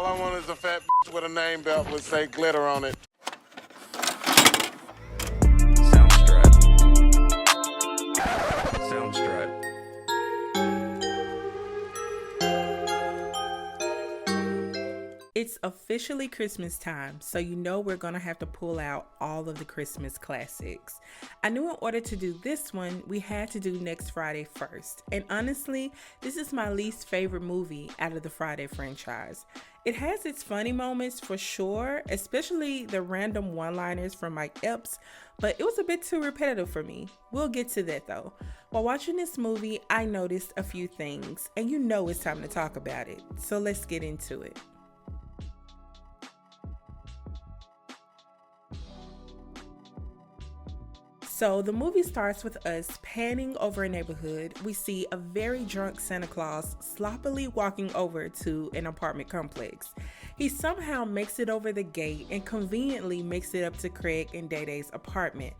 All I want is a fat bitch with a name belt with say glitter on it. Soundstripe. It's officially Christmas time, so you know we're gonna have to pull out all of the Christmas classics. I knew in order to do this one, we had to do Next Friday first. And honestly, this is my least favorite movie out of the Friday franchise. It has its funny moments for sure, especially the random one-liners from Mike Epps, but it was a bit too repetitive for me. We'll get to that though. While watching this movie, I noticed a few things, and you know it's time to talk about it. So let's get into it. So the movie starts with us panning over a neighborhood. We see a very drunk Santa Claus sloppily walking over to an apartment complex. He somehow makes it over the gate and conveniently makes it up to Craig and Day Day's apartment.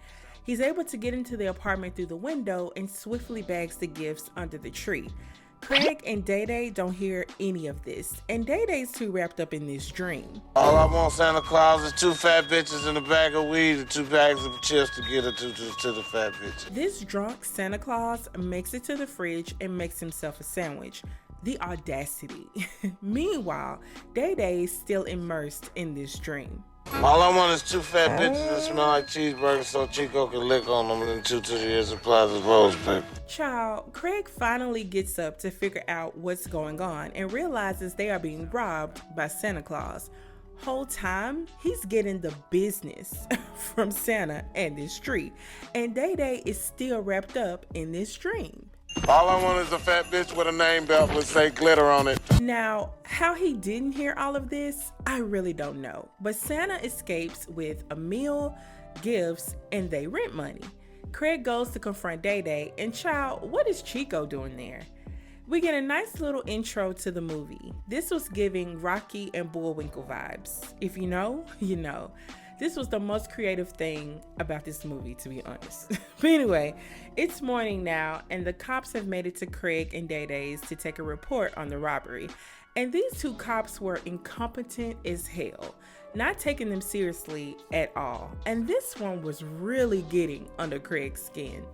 He's able to get into the apartment through the window and swiftly bags the gifts under the tree. Craig and Day Day don't hear any of this, and Day Day's too wrapped up in this dream. All I want, Santa Claus, is 2 fat bitches and a bag of weed and 2 bags of chips to get her to the fat bitch. This drunk Santa Claus makes it to the fridge and makes himself a sandwich. The audacity. Meanwhile, Day Day is still immersed in this dream. All I want is 2 fat bitches that smell like cheeseburgers so Chico can lick on them and 2 to the year supplies of rose paper. Child, Craig finally gets up to figure out what's going on and realizes they are being robbed by Santa Claus. Whole time, he's getting the business from Santa and this tree, and Day Day is still wrapped up in this dream. All I want is a fat bitch with a name belt with say glitter on it. Now, how he didn't hear all of this, I really don't know. But Santa escapes with a meal, gifts, and they rent money. Craig goes to confront Day Day, and child, what is Chico doing there? We get a nice little intro to the movie. This was giving Rocky and Bullwinkle vibes. If you know, you know. This was the most creative thing about this movie, to be honest. But anyway, it's morning now, and the cops have made it to Craig and Day Day's to take a report on the robbery. And these 2 cops were incompetent as hell, not taking them seriously at all. And this one was really getting under Craig's skin.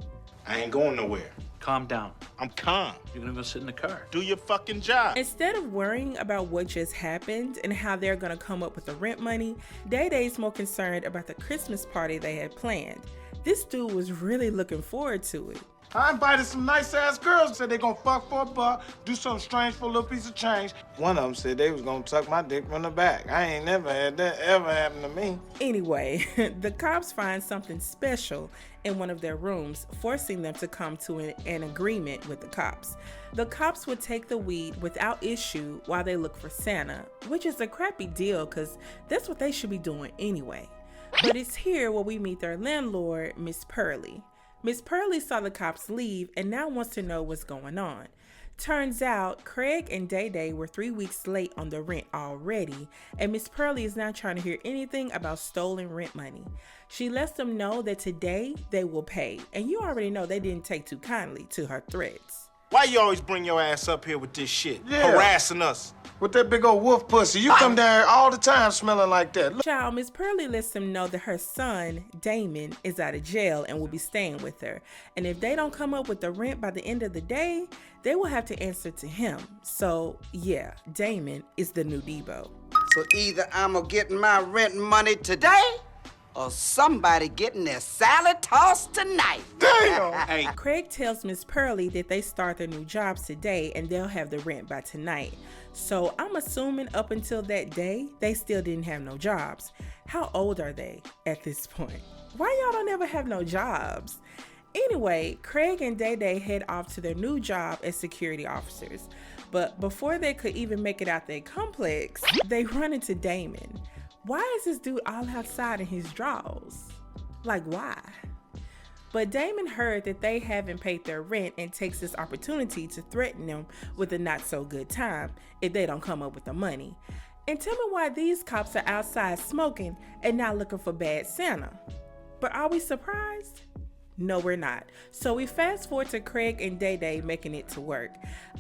I ain't going nowhere. Calm down. I'm calm. You're gonna go sit in the car. Do your fucking job. Instead of worrying about what just happened and how they're gonna come up with the rent money, Day Day's more concerned about the Christmas party they had planned. This dude was really looking forward to it. I invited some nice-ass girls. Said they gonna fuck for $1, do something strange for a little piece of change. One of them said they was gonna tuck my dick from the back. I ain't never had that ever happen to me. Anyway, the cops find something special in one of their rooms, forcing them to come to an agreement with the cops. The cops would take the weed without issue while they look for Santa, which is a crappy deal because that's what they should be doing anyway. But it's here where we meet their landlord, Miss Pearly. Miss Pearly saw the cops leave and now wants to know what's going on. Turns out Craig and Day Day were 3 weeks late on the rent already, and Miss Pearly is now trying to hear anything about stolen rent money. She lets them know that today they will pay, and you already know they didn't take too kindly to her threats. Why you always bring your ass up here with this shit? Yeah. Harassing us. With that big old wolf pussy, you come down here all the time smelling like that. Look. Child, Miss Pearly lets them know that her son, Damon, is out of jail and will be staying with her. And if they don't come up with the rent by the end of the day, they will have to answer to him. So, yeah, Damon is the new Debo. So either I'm gonna get my rent money today, or somebody getting their salad tossed tonight. Damn! Hey, Craig tells Miss Pearly that they start their new jobs today and they'll have the rent by tonight. So I'm assuming up until that day, they still didn't have no jobs. How old are they at this point? Why y'all don't ever have no jobs? Anyway, Craig and Day Day head off to their new job as security officers. But before they could even make it out their complex, they run into Damon. Why is this dude all outside in his drawers? Like, why? But Damon heard that they haven't paid their rent and takes this opportunity to threaten them with a not so good time if they don't come up with the money. And tell me why these cops are outside smoking and not looking for bad Santa. But are we surprised? No, we're not. So we fast forward to Craig and Day Day making it to work.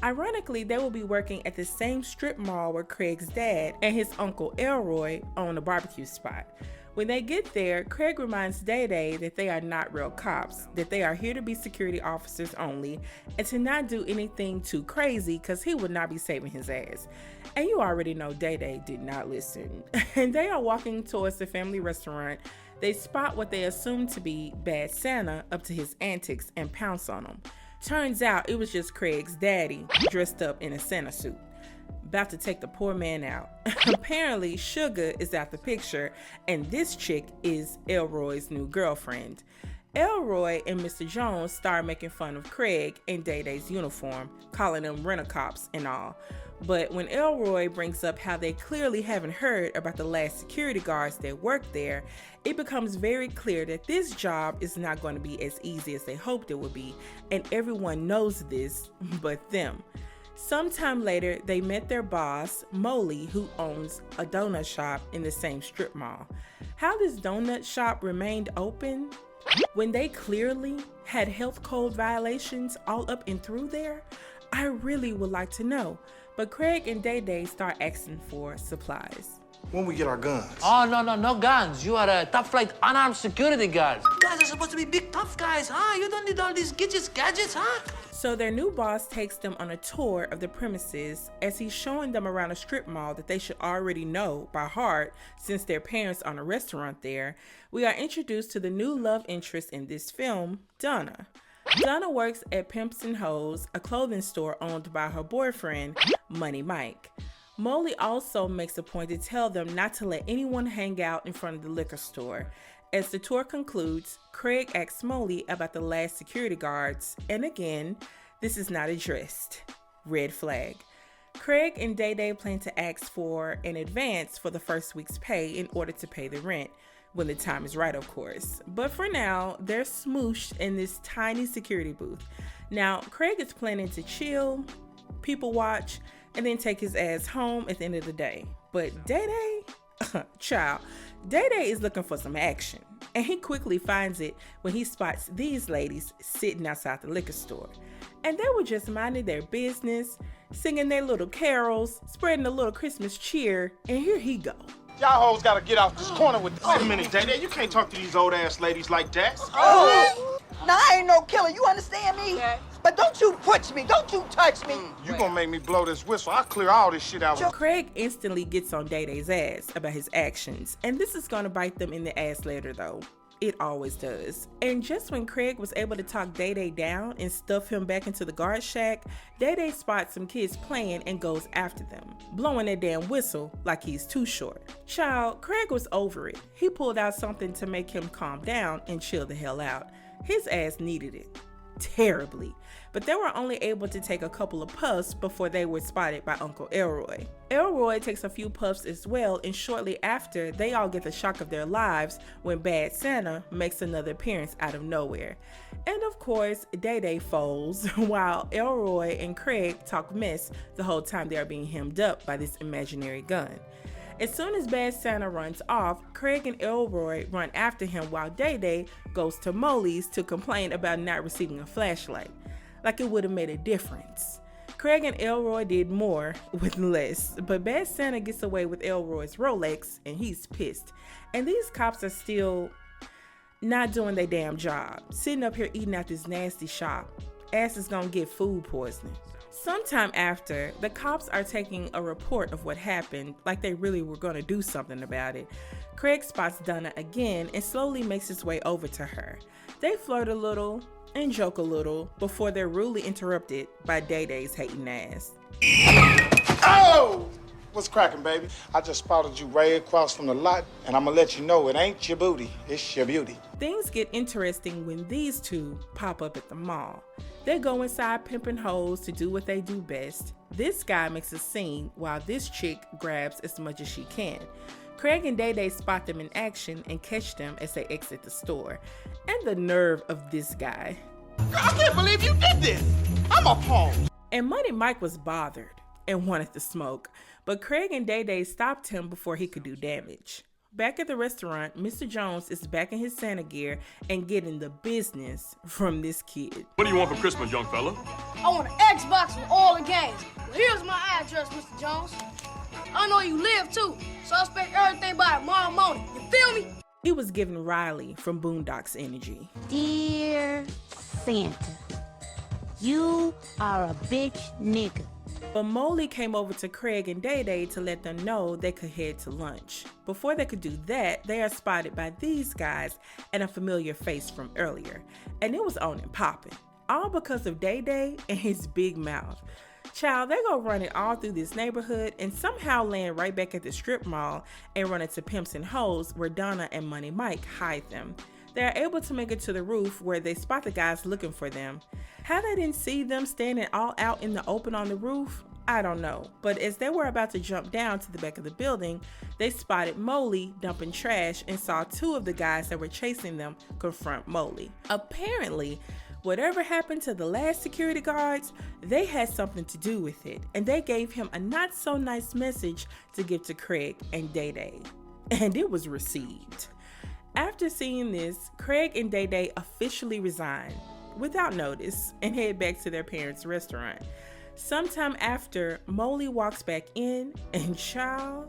Ironically, they will be working at the same strip mall where Craig's dad and his uncle Elroy own a barbecue spot. When they get there, Craig reminds Day Day that they are not real cops, that they are here to be security officers only, and to not do anything too crazy because he would not be saving his ass. And you already know Day Day did not listen. And they are walking towards the family restaurant. They spot what they assume to be Bad Santa up to his antics and pounce on him. Turns out it was just Craig's daddy dressed up in a Santa suit, about to take the poor man out. Apparently, Sugar is out the picture, and this chick is Elroy's new girlfriend. Elroy and Mr. Jones start making fun of Craig in Day Day's uniform, calling them rent-a-cops and all. But when Elroy brings up how they clearly haven't heard about the last security guards that work there, it becomes very clear that this job is not going to be as easy as they hoped it would be, and everyone knows this but them. Sometime later, they met their boss, Molly, who owns a donut shop in the same strip mall. How this donut shop remained open when they clearly had health code violations all up and through there, I really would like to know. But Craig and Day Day start asking for supplies. When we get our guns? Oh, no guns. You are a top-flight unarmed security guard. You guys are supposed to be big, tough guys, huh? You don't need all these gadgets, huh? So their new boss takes them on a tour of the premises as he's showing them around a strip mall that they should already know by heart since their parents own a restaurant there. We are introduced to the new love interest in this film, Donna. Donna works at Pimps and Hoes, a clothing store owned by her boyfriend, Money Mike. Molly also makes a point to tell them not to let anyone hang out in front of the liquor store. As the tour concludes, Craig asks Molly about the last security guards, and again, this is not addressed. Red flag. Craig and Day Day plan to ask for an advance for the first week's pay in order to pay the rent, when the time is right, of course. But for now, they're smooshed in this tiny security booth. Now, Craig is planning to chill, people watch, and then take his ass home at the end of the day. But Day Day, child, Day Day is looking for some action, and he quickly finds it when he spots these ladies sitting outside the liquor store. And they were just minding their business, singing their little carols, spreading a little Christmas cheer, and here he go. Y'all hoes gotta get out this corner with this. Wait a minute, Day Day. You can't talk to these old ass ladies like that. Oh! Now, I ain't no killer, you understand me? Okay. But don't you push me, don't you touch me. You gonna make me blow this whistle. I'll clear all this shit out. Craig instantly gets on Day Day's ass about his actions, and this is gonna bite them in the ass later though. It always does. And just when Craig was able to talk Day Day down and stuff him back into the guard shack, Day Day spots some kids playing and goes after them, blowing a damn whistle like he's too short. Child, Craig was over it. He pulled out something to make him calm down and chill the hell out. His ass needed it terribly, but they were only able to take a couple of puffs before they were spotted by Uncle Elroy. Elroy takes a few puffs as well, and shortly after, they all get the shock of their lives when Bad Santa makes another appearance out of nowhere. And of course, Day Day folds while Elroy and Craig talk mess the whole time they are being hemmed up by this imaginary gun. As soon as Bad Santa runs off, Craig and Elroy run after him while Day Day goes to Molly's to complain about not receiving a flashlight. Like it would have made a difference. Craig and Elroy did more with less, but Bad Santa gets away with Elroy's Rolex and he's pissed. And these cops are still not doing their damn job, sitting up here eating at this nasty shop. Ass is gonna get food poisoning. Sometime after, the cops are taking a report of what happened, like they really were going to do something about it. Craig spots Donna again and slowly makes his way over to her. They flirt a little and joke a little before they're rudely interrupted by Day Day's hating ass. Oh! What's cracking, baby? I just spotted you right across from the lot, and I'm gonna let you know it ain't your booty, it's your beauty. Things get interesting when these two pop up at the mall. They go inside Pimpin' Hoes to do what they do best. This guy makes a scene while this chick grabs as much as she can. Craig and Day Day spot them in action and catch them as they exit the store. And the nerve of this guy. Girl, I can't believe you did this. I'm appalled. And Money Mike was bothered and wanted to smoke, but Craig and Day Day stopped him before he could do damage. Back at the restaurant, Mr. Jones is back in his Santa gear and getting the business from this kid. What do you want for Christmas, young fella? I want an Xbox with all the games. Well, here's my address, Mr. Jones. I know you live too, so I expect everything by tomorrow morning. You feel me? He was giving Riley from Boondocks energy. Dear Santa, you are a bitch nigga. But Molly came over to Craig and Day Day to let them know they could head to lunch. Before they could do that, they are spotted by these guys and a familiar face from earlier. And it was on and popping. All because of Day Day and his big mouth. Child, they go running all through this neighborhood and somehow land right back at the strip mall and run into Pimps and Hoes where Donna and Money Mike hide them. They are able to make it to the roof where they spot the guys looking for them. How they didn't see them standing all out in the open on the roof, I don't know. But as they were about to jump down to the back of the building, they spotted Molly dumping trash and saw two of the guys that were chasing them confront Molly. Apparently, whatever happened to the last security guards, they had something to do with it. And they gave him a not so nice message to give to Craig and Day Day. And it was received. After seeing this, Craig and Day Day officially resign without notice and head back to their parents' restaurant. Sometime after, Molly walks back in and child,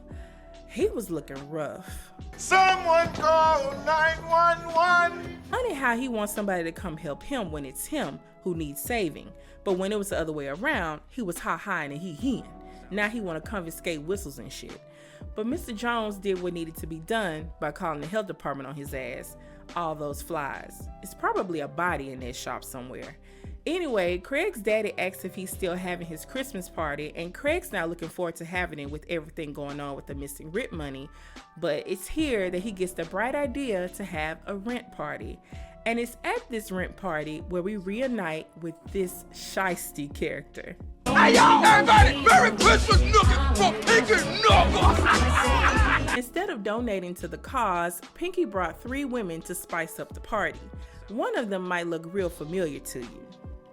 he was looking rough. Someone call 911. Funny how he wants somebody to come help him when it's him who needs saving. But when it was the other way around, he was high and he. Now he want to confiscate whistles and shit. But Mr. Jones did what needed to be done by calling the health department on his ass. All those flies. It's probably a body in that shop somewhere. Anyway, Craig's daddy asks if he's still having his Christmas party, and Craig's now looking forward to having it with everything going on with the missing rent money. But it's here that he gets the bright idea to have a rent party. And it's at this rent party where we reunite with this shiesty character. Hey, y'all, everybody, Merry Christmas, Nookie, from Pinky Knuckles. Instead of donating to the cause, Pinky brought 3 women to spice up the party. One of them might look real familiar to you.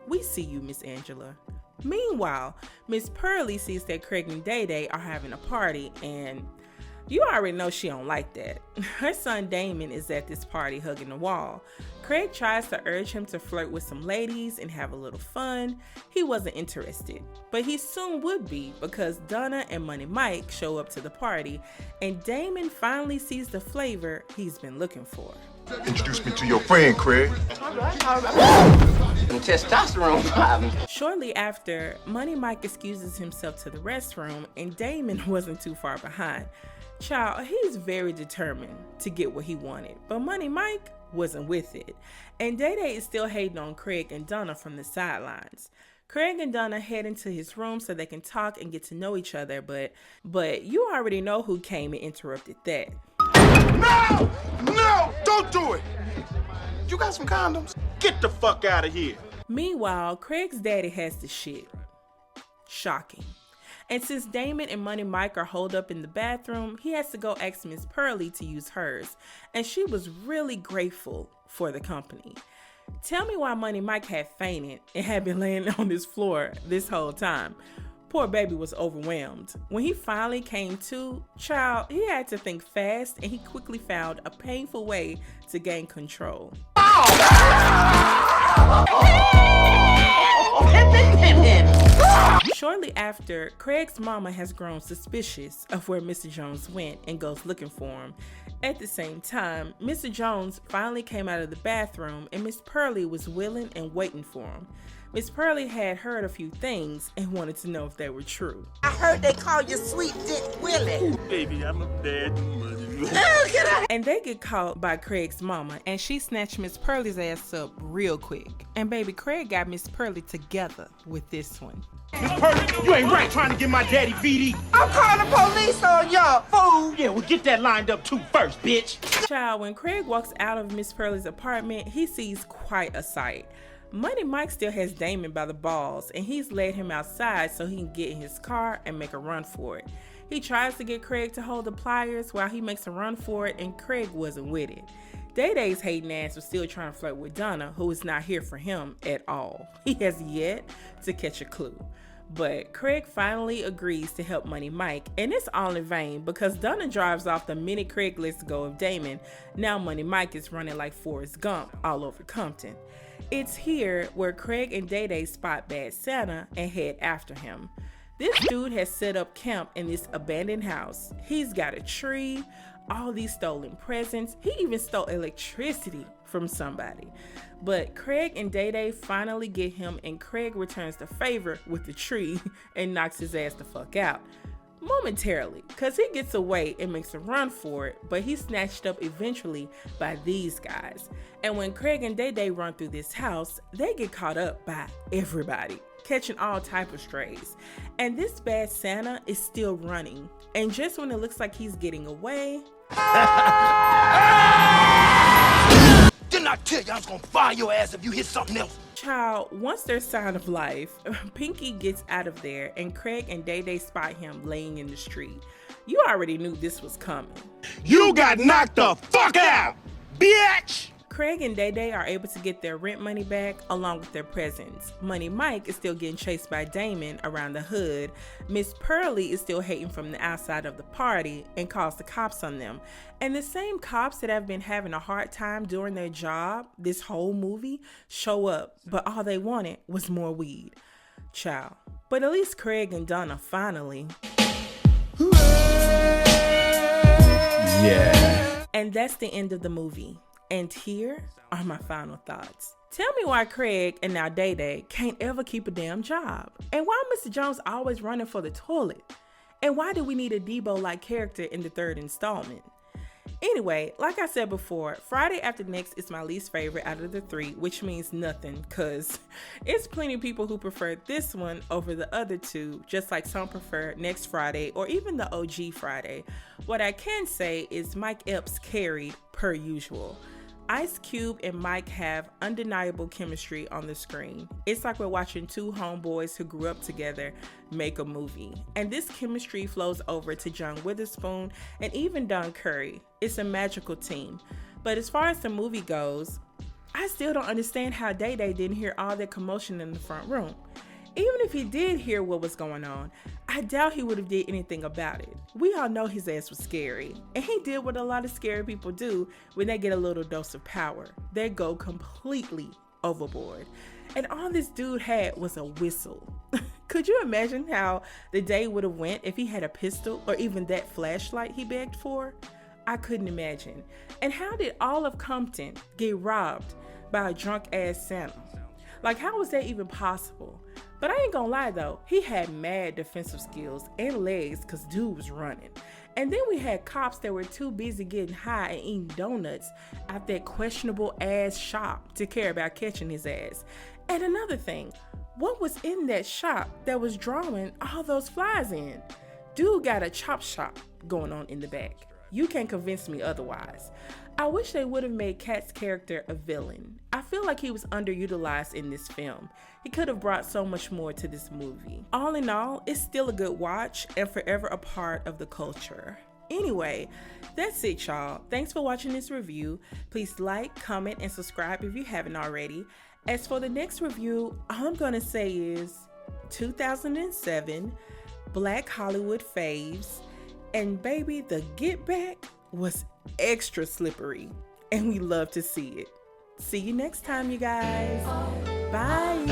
We see you, Miss Angela. Meanwhile, Miss Pearly sees that Craig and Day Day are having a party, and you already know she don't like that. Her son Damon is at this party hugging the wall. Craig tries to urge him to flirt with some ladies and have a little fun. He wasn't interested, but he soon would be because Donna and Money Mike show up to the party, and Damon finally sees the flavor he's been looking for. Introduce me to your friend, Craig. Testosterone problem. Shortly after, Money Mike excuses himself to the restroom, and Damon wasn't too far behind. Child, he's very determined to get what he wanted, but Money Mike wasn't with it. And Day Day is still hating on Craig and Donna from the sidelines. Craig and Donna head into his room so they can talk and get to know each other, but you already know who came and interrupted that. No! No! Don't do it! You got some condoms? Get the fuck out of here. Meanwhile, Craig's daddy has the shit. Shocking. And since Damon and Money Mike are holed up in the bathroom, he has to go ask Miss Pearly to use hers. And she was really grateful for the company. Tell me why Money Mike had fainted and had been laying on this floor this whole time. Poor baby was overwhelmed. When he finally came to, child, he had to think fast and he quickly found a painful way to gain control. Shortly after, Craig's mama has grown suspicious of where Mr. Jones went and goes looking for him. At the same time, Mr. Jones finally came out of the bathroom and Miss Pearly was willing and waiting for him. Miss Pearly had heard a few things and wanted to know if they were true. I heard they call you Sweet Dick Willie. Baby, I'm a bad mother. And they get caught by Craig's mama, and she snatched Miss Pearly's ass up real quick. And baby, Craig got Miss Pearly together with this one. Miss Pearly, you ain't right trying to get my daddy VD. I'm calling the police on y'all, fool. Yeah, well, get that lined up too first, bitch. Child, when Craig walks out of Miss Pearly's apartment, he sees quite a sight. Money Mike still has Damon by the balls, and he's led him outside so he can get in his car and make a run for it. He tries to get Craig to hold the pliers while he makes a run for it, and Craig wasn't with it. Day Day's hating ass was still trying to flirt with Donna, who is not here for him at all. He has yet to catch a clue. But Craig finally agrees to help Money Mike, and it's all in vain because Donna drives off the minute Craig lets go of Damon. Now Money Mike is running like Forrest Gump all over Compton. It's here where Craig and Day Day spot Bad Santa and head after him. This dude has set up camp in this abandoned house. He's got a tree, all these stolen presents. He even stole electricity from somebody. But Craig and Day Day finally get him, and Craig returns the favor with the tree and knocks his ass the fuck out. Momentarily, because he gets away and makes a run for it, but he's snatched up eventually by these guys. And when Craig and Day Day run through this house, they get caught up by everybody, catching all type of strays. And this Bad Santa is still running. And just when it looks like he's getting away, Didn't I tell you I was gonna fire your ass if you hit something else? child, once they're Sign of Life, Pinky gets out of there and Craig and Day Day spot him laying in the street. You already knew this was coming. You got knocked the fuck out, bitch! Craig and Day Day are able to get their rent money back along with their presents. Money Mike is still getting chased by Damon around the hood. Miss Pearly is still hating from the outside of the party and calls the cops on them. And the same cops that have been having a hard time doing their job this whole movie show up, but all they wanted was more weed. Child. But at least Craig and Donna finally. Yeah. And that's the end of the movie. And here are my final thoughts. Tell me why Craig and now Day Day can't ever keep a damn job. And why Mr. Jones always running for the toilet. And why do we need a Debo-like character in the third installment? Anyway, like I said before, Friday After Next is my least favorite out of the three, which means nothing because it's plenty of people who prefer this one over the other two, just like some prefer Next Friday or even the OG Friday. What I can say is Mike Epps carried per usual. Ice Cube and Mike have undeniable chemistry on the screen. It's like we're watching two homeboys who grew up together make a movie. And this chemistry flows over to John Witherspoon and even Don Curry. It's a magical team. But as far as the movie goes, I still don't understand how Day Day didn't hear all that commotion in the front room. Even if he did hear what was going on, I doubt he would have did anything about it. We all know his ass was scary, and he did what a lot of scary people do when they get a little dose of power. They go completely overboard. And all this dude had was a whistle. Could you imagine how the day would have went if he had a pistol or even that flashlight he begged for? I couldn't imagine. And how did all of Compton get robbed by a drunk ass Santa? Like, how was that even possible? But I ain't gonna lie though, he had mad defensive skills and legs because dude was running. And then we had cops that were too busy getting high and eating donuts at that questionable ass shop to care about catching his ass. And another thing, what was in that shop that was drawing all those flies in? Dude got a chop shop going on in the back. You can't convince me otherwise. I wish they would have made Cat's character a villain. I feel like he was underutilized in this film. He could have brought so much more to this movie. All in all, it's still a good watch and forever a part of the culture. Anyway, that's it, y'all. Thanks for watching this review. Please like, comment, and subscribe if you haven't already. As for the next review, all I'm gonna say is 2007, Black Hollywood faves, and baby, the Get Back was extra slippery, and we love to see it. See you next time, you guys. Bye.